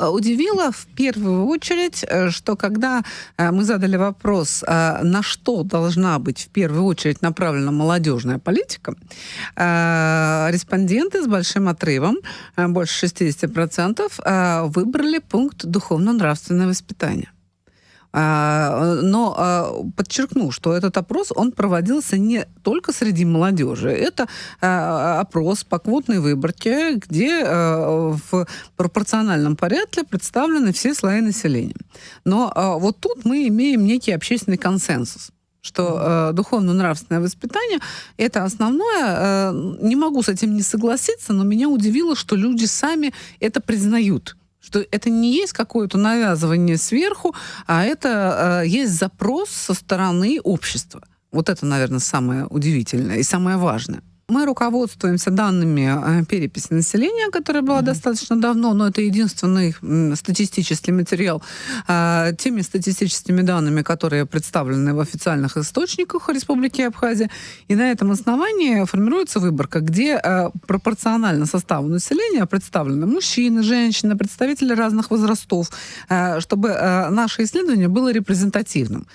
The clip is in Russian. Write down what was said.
Удивило в первую очередь, что когда мы задали вопрос, на что должна быть в первую очередь направлена молодежная политика, респонденты с большим отрывом, больше 60%, выбрали пункт духовно-нравственное воспитание. Но подчеркну, что этот опрос, он проводился не только среди молодежи. Это опрос по квотной выборке, где в пропорциональном порядке представлены все слои населения. Но вот тут мы имеем некий общественный консенсус, что духовно-нравственное воспитание — это основное. Не могу с этим не согласиться, но меня удивило, что люди сами это признают. Что это не есть какое-то навязывание сверху, а это есть запрос со стороны общества. Вот это, наверное, самое удивительное и самое важное. Мы руководствуемся данными переписи населения, которая была достаточно давно, но это единственный статистический материал, теми статистическими данными, которые представлены в официальных источниках Республики Абхазия. И на этом основании формируется выборка, где пропорционально составу населения представлены мужчины, женщины, представители разных возрастов, чтобы наше исследование было репрезентативным.